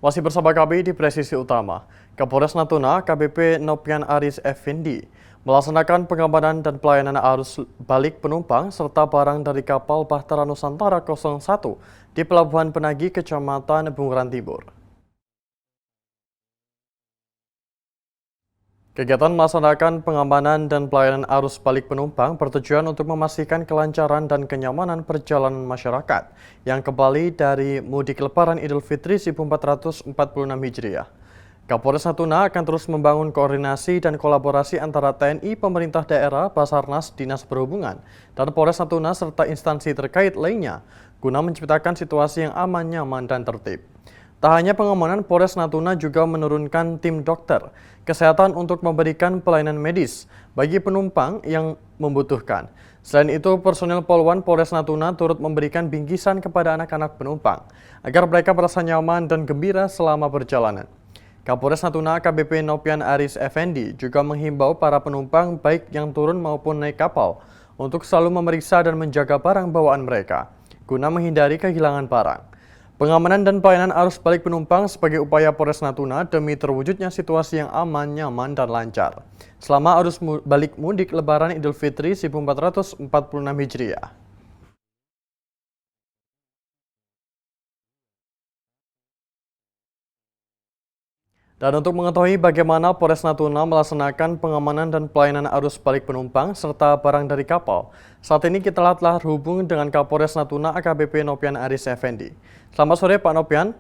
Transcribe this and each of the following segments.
Masih bersama kami di Presisi Utama, Kapolres Natuna AKBP Nopian Aris Effendi melaksanakan pengamanan dan pelayanan arus balik penumpang serta barang dari kapal Bahtera Nusantara 01 di Pelabuhan Penagi, Kecamatan Bunguran Timur. Kegiatan melaksanakan pengamanan dan pelayanan arus balik penumpang bertujuan untuk memastikan kelancaran dan kenyamanan perjalanan masyarakat yang kembali dari mudik Lebaran Idul Fitri 1446 Hijriah. Kapolres Natuna akan terus membangun koordinasi dan kolaborasi antara TNI, pemerintah daerah, Basarnas, Dinas Perhubungan, dan Polres Natuna serta instansi terkait lainnya guna menciptakan situasi yang aman, nyaman, dan tertib. Tak hanya pengamanan, Polres Natuna juga menurunkan tim dokter kesehatan untuk memberikan pelayanan medis bagi penumpang yang membutuhkan. Selain itu, personel Polwan Polres Natuna turut memberikan bingkisan kepada anak-anak penumpang agar mereka merasa nyaman dan gembira selama perjalanan. Kapolres Natuna AKBP Nopian Aris Effendi juga menghimbau para penumpang baik yang turun maupun naik kapal untuk selalu memeriksa dan menjaga barang bawaan mereka guna menghindari kehilangan barang. Pengamanan dan pelayanan arus balik penumpang sebagai upaya Polres Natuna demi terwujudnya situasi yang aman, nyaman, dan lancar selama arus balik mudik Lebaran Idul Fitri 1446 Hijriah. Dan untuk mengetahui bagaimana Polres Natuna melaksanakan pengamanan dan pelayanan arus balik penumpang serta barang dari kapal, saat ini kita telah terhubung dengan Kapolres Natuna AKBP Nopian Aris Effendi. Selamat sore Pak Nopian.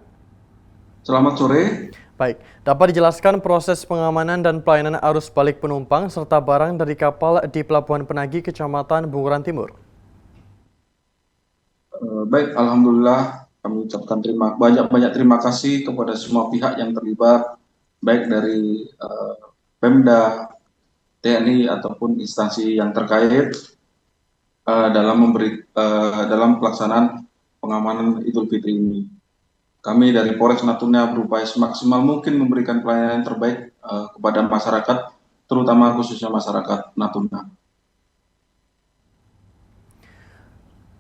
Selamat sore. Baik, dapat dijelaskan proses pengamanan dan pelayanan arus balik penumpang serta barang dari kapal di Pelabuhan Penagi, Kecamatan Bunguran Timur? Baik, alhamdulillah kami ucapkan banyak terima kasih kepada semua pihak yang terlibat, baik dari Pemda, TNI ataupun instansi yang terkait dalam pelaksanaan pengamanan Idul Fitri ini. Kami dari Polres Natuna berupaya semaksimal mungkin memberikan pelayanan yang terbaik kepada masyarakat, terutama khususnya masyarakat Natuna.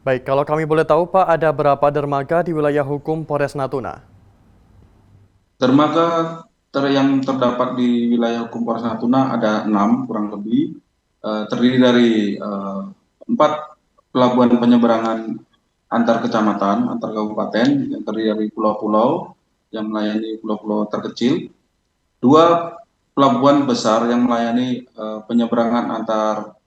Baik, kalau kami boleh tahu Pak, ada berapa dermaga di wilayah hukum Polres Natuna? Dermaga yang terdapat di wilayah hukum Polres Natuna ada 6 kurang lebih, terdiri dari 4 pelabuhan penyeberangan antar kecamatan, antar kabupaten yang terdiri dari pulau-pulau yang melayani pulau-pulau terkecil, 2 pelabuhan besar yang melayani penyeberangan antar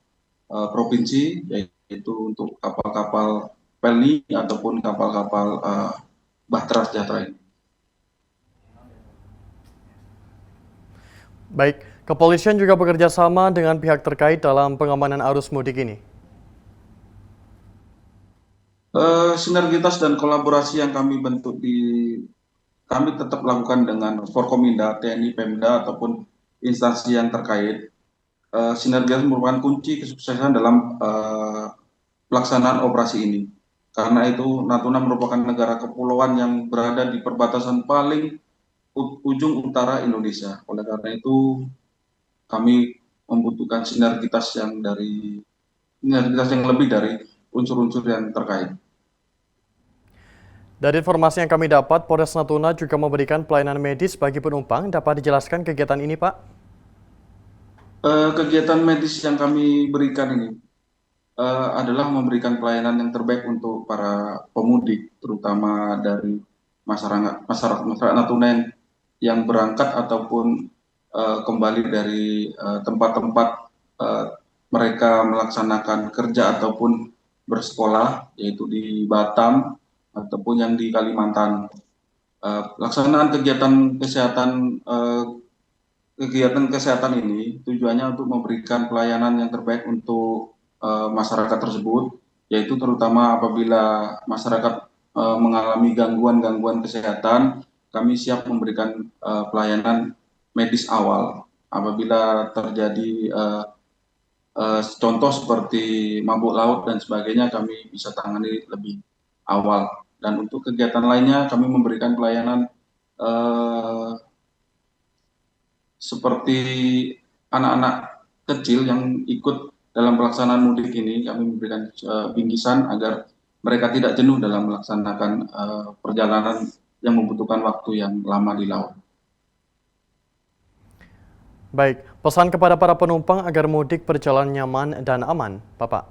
provinsi, yaitu untuk kapal-kapal Pelni ataupun kapal-kapal Bahtera Sejahtera ini. Baik, kepolisian juga bekerja sama dengan pihak terkait dalam pengamanan arus mudik ini. Sinergitas dan kolaborasi yang kami tetap lakukan dengan Forkominda, TNI, Pemda ataupun instansi yang terkait. Sinergitas merupakan kunci kesuksesan dalam pelaksanaan operasi ini. Karena itu Natuna merupakan negara kepulauan yang berada di perbatasan paling ujung utara Indonesia. Oleh karena itu kami membutuhkan sinergitas yang lebih dari unsur-unsur yang terkait. Dari informasi yang kami dapat, Polres Natuna juga memberikan pelayanan medis bagi penumpang. Dapat dijelaskan kegiatan ini, Pak? Kegiatan medis yang kami berikan ini adalah memberikan pelayanan yang terbaik untuk para pemudik, terutama dari masyarakat Natuna yang berangkat ataupun kembali dari tempat-tempat mereka melaksanakan kerja ataupun bersekolah, yaitu di Batam ataupun yang di Kalimantan. Pelaksanaan kegiatan kesehatan ini tujuannya untuk memberikan pelayanan yang terbaik untuk masyarakat tersebut, yaitu terutama apabila masyarakat mengalami gangguan kesehatan, kami siap memberikan pelayanan medis awal. Apabila terjadi contoh seperti mabuk laut dan sebagainya, kami bisa tangani lebih awal. Dan untuk kegiatan lainnya, kami memberikan pelayanan seperti anak-anak kecil yang ikut dalam pelaksanaan mudik ini, kami memberikan bingkisan agar mereka tidak jenuh dalam melaksanakan perjalanan yang membutuhkan waktu yang lama di laut. Baik, pesan kepada para penumpang agar mudik berjalan nyaman dan aman, Bapak.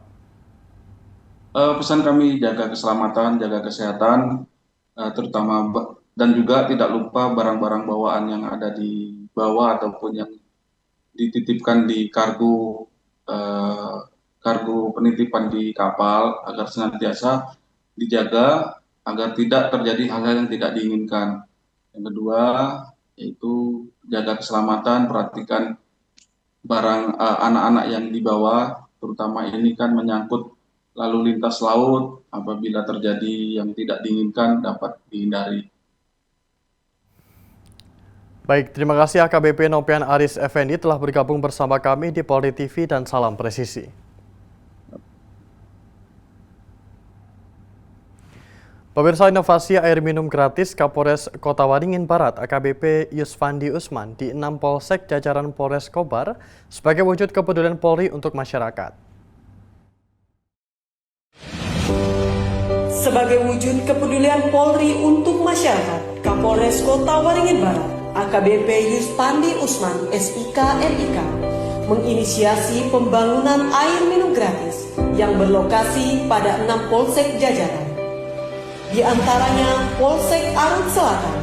Pesan kami jaga keselamatan, jaga kesehatan, terutama dan juga tidak lupa barang-barang bawaan yang ada di bawah ataupun yang dititipkan di kargo penitipan di kapal agar senantiasa dijaga agar tidak terjadi hal-hal yang tidak diinginkan. Yang kedua yaitu jaga keselamatan, perhatikan barang anak-anak yang dibawa, terutama ini kan menyangkut lalu lintas laut, apabila terjadi yang tidak diinginkan dapat dihindari. Baik, terima kasih AKBP Nopian Aris Effendi telah bergabung bersama kami di Polri TV dan salam presisi. Pemirsa, inovasi air minum gratis Kapolres Kota Waringin Barat AKBP Yusfandi Usman di 6 polsek jajaran Polres Kobar sebagai wujud kepedulian Polri untuk masyarakat. Sebagai wujud kepedulian Polri untuk masyarakat, Kapolres Kota Waringin Barat AKBP Yusfandi Usman SIK MIK menginisiasi pembangunan air minum gratis yang berlokasi pada 6 polsek jajaran. Di antaranya Polsek Arut Selatan,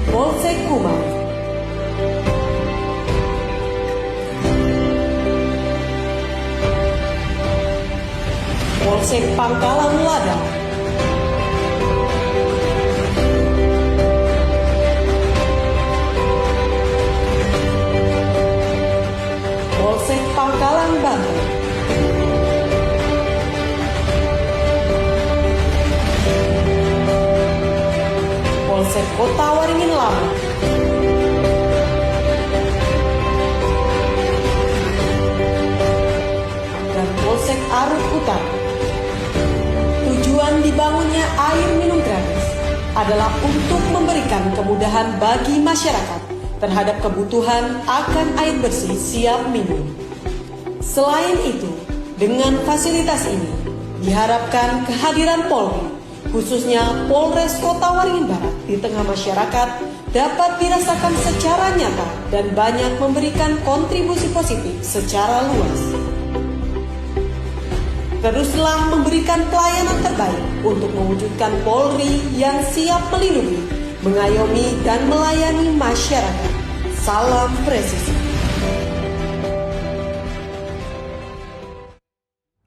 Polsek Kumar, Polsek Pangkalan Lada, Polsek Pangkalan Banten, Polsek Kota Waringin Lama, dan Polsek Arut Utara. Tujuan dibangunnya air minum gratis adalah untuk memberikan kemudahan bagi masyarakat terhadap kebutuhan akan air bersih siap minum. Selain itu, dengan fasilitas ini diharapkan kehadiran Polri, khususnya Polres Kota Waringin Barat di tengah masyarakat dapat dirasakan secara nyata dan banyak memberikan kontribusi positif secara luas. Teruslah memberikan pelayanan terbaik untuk mewujudkan Polri yang siap melindungi, mengayomi, dan melayani masyarakat. Salam presisi.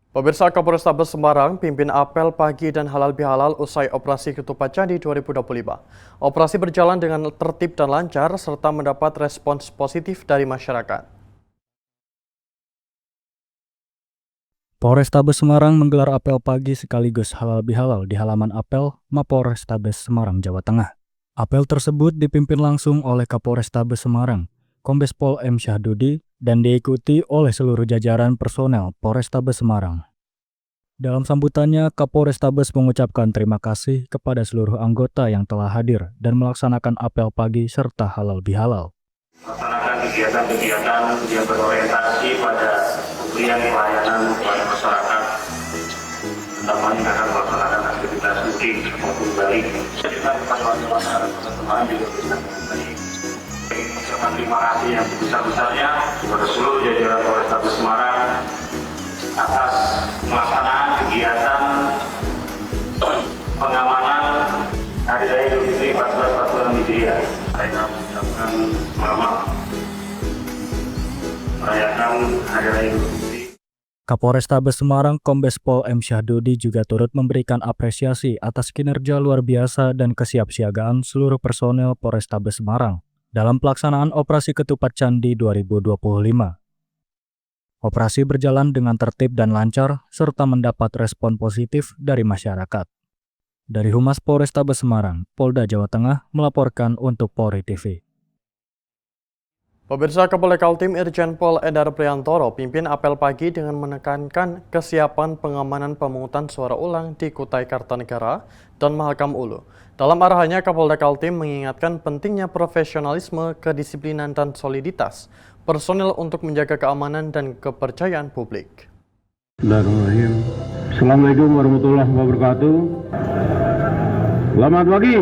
Pemirsa, Kapolrestabes Semarang pimpin apel pagi dan halal bihalal usai operasi Ketupat Candi 2025. Operasi berjalan dengan tertib dan lancar serta mendapat respons positif dari masyarakat. Polrestabes Semarang menggelar apel pagi sekaligus halal bihalal di halaman apel Mapolrestabes Semarang, Jawa Tengah. Apel tersebut dipimpin langsung oleh Kapolrestabes Semarang, Kombes Pol M. Syahdudi, dan diikuti oleh seluruh jajaran personel Polrestabes Semarang. Dalam sambutannya, Kapolrestabes mengucapkan terima kasih kepada seluruh anggota yang telah hadir dan melaksanakan apel pagi serta halal bihalal. Melaksanakan kegiatan-kegiatan yang berorientasi pada pemberian pelayanan kepada masyarakat, utamanya akan melaksanakan aktivitas mudik maupun balik. Kita kepada masyarakat teman juga bisa baik. Ucapan terima kasih yang sebesar-besarnya kepada seluruh jajaran Polrestabes Semarang atas pelaksanaan kegiatan pengamanan Hari Raya Idul Fitri 1446 Hijriah. Saya mengucapkan selamat merayakan Hari Raya Idul Fitri. Kapolrestabes Semarang Kombes Pol M. Syahdudi juga turut memberikan apresiasi atas kinerja luar biasa dan kesiapsiagaan seluruh personel Polrestabes Semarang dalam pelaksanaan Operasi Ketupat Candi 2025. Operasi berjalan dengan tertib dan lancar serta mendapat respon positif dari masyarakat. Dari Humas Polrestabes Semarang, Polda Jawa Tengah melaporkan untuk Polri TV. Pemirsa, Kapolda Kaltim Irjen Pol Endar Priantoro pimpin apel pagi dengan menekankan kesiapan pengamanan pemungutan suara ulang di Kutai Kartanegara dan Mahakam Ulu. Dalam arahannya, Kapolda Kaltim mengingatkan pentingnya profesionalisme, kedisiplinan, dan soliditas personil untuk menjaga keamanan dan kepercayaan publik. Bismillahirrahmanirrahim. Assalamualaikum warahmatullahi wabarakatuh. Selamat pagi.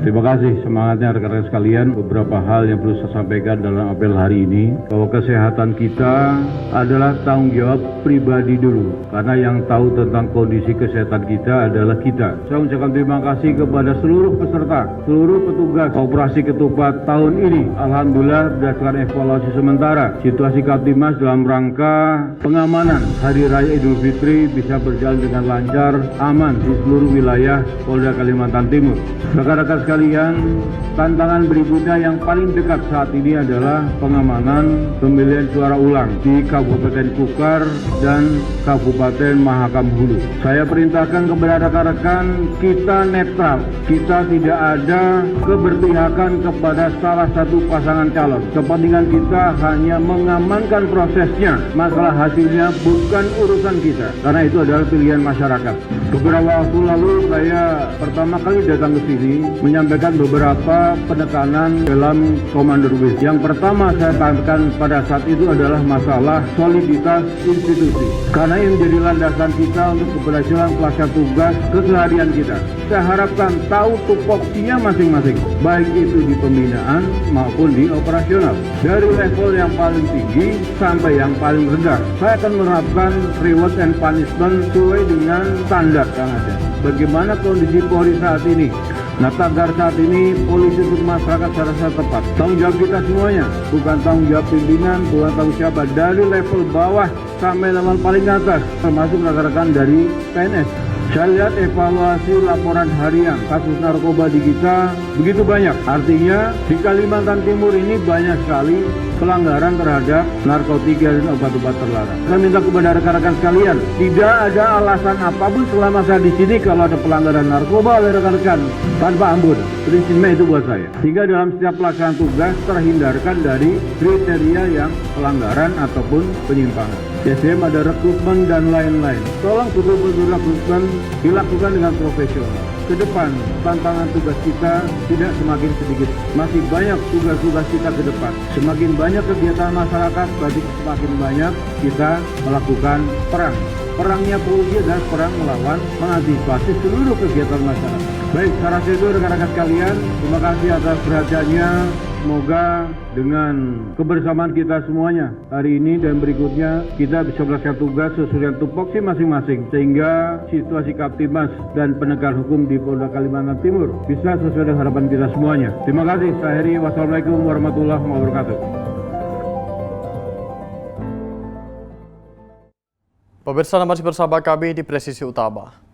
Terima kasih semangatnya rekan-rekan sekalian. Beberapa hal yang perlu saya sampaikan dalam apel hari ini, bahwa kesehatan kita adalah tanggung jawab pribadi dulu, karena yang tahu tentang kondisi kesehatan kita adalah kita. Saya ucapkan terima kasih kepada seluruh peserta, seluruh petugas operasi ketupat tahun ini. Alhamdulillah berdasarkan evaluasi sementara, situasi Kaptimas dalam rangka pengamanan Hari Raya Idul Fitri bisa berjalan dengan lancar, aman di seluruh wilayah Polda Kalimantan Timur. Rekan-rekan sekalian, tantangan berikutnya yang paling dekat saat ini adalah pengamanan pemilihan suara ulang di Kabupaten Kukar dan Kabupaten Mahakam Hulu. Saya perintahkan kepada rekan-rekan, kita netral, kita tidak ada keberpihakan kepada salah satu pasangan calon. Kepentingan kita hanya mengamankan prosesnya, masalah hasilnya bukan urusan kita, karena itu adalah pilihan masyarakat. Beberapa waktu lalu saya pertama kali datang ke sini menyampaikan beberapa penekanan dalam Commander Wish. Yang pertama saya tekankan pada saat itu adalah masalah soliditas institusi, karena ini menjadi landasan kita untuk keberhasilan pelaksana tugas keseharian kita. Saya harapkan tahu tupoksinya masing-masing, baik itu di pembinaan maupun di operasional, dari level yang paling tinggi sampai yang paling rendah. Saya akan menerapkan reward and punishment sesuai dengan standar yang ada. Bagaimana kondisi Polri saat ini? Nah, tagar saat ini polisi untuk masyarakat saya rasa tepat. Tanggung jawab kita semuanya, bukan tanggung jawab pimpinan, bukan tanggung siapa, dari level bawah sampai level paling atas, termasuk rekan-rekan dari PNS. Saya lihat evaluasi laporan harian kasus narkoba di kita begitu banyak. Artinya di Kalimantan Timur ini banyak sekali pelanggaran terhadap narkotika dan obat-obat terlarang. Saya minta kepada rekan-rekan sekalian, tidak ada alasan apapun selama saya di sini kalau ada pelanggaran narkoba oleh rekan-rekan tanpa ampun. Prinsipnya itu buat saya. Sehingga dalam setiap pelaksanaan tugas terhindarkan dari kriteria yang pelanggaran ataupun penyimpangan. SDM ada rekrutmen dan lain-lain. Tolong betul-betul rekrutmen dilakukan dengan profesional. Ke depan, tantangan tugas kita tidak semakin sedikit. Masih banyak tugas-tugas kita ke depan. Semakin banyak kegiatan masyarakat, berarti semakin banyak kita melakukan perang. Perangnya polisi adalah perang melawan, mengantisipasi seluruh kegiatan masyarakat. Baik, saya rasa itu rekan-rekan sekalian. Terima kasih atas perhatiannya. Semoga dengan kebersamaan kita semuanya hari ini dan berikutnya kita bisa melaksanakan tugas sesuai dengan tupoksi masing-masing, sehingga situasi Kaptimas dan penegakan hukum di Polda Kalimantan Timur bisa sesuai dengan harapan kita semuanya. Terima kasih. Saya Heri. Wassalamualaikum warahmatullahi wabarakatuh. Pemirsa, masih bersama kami di Presisi Utama.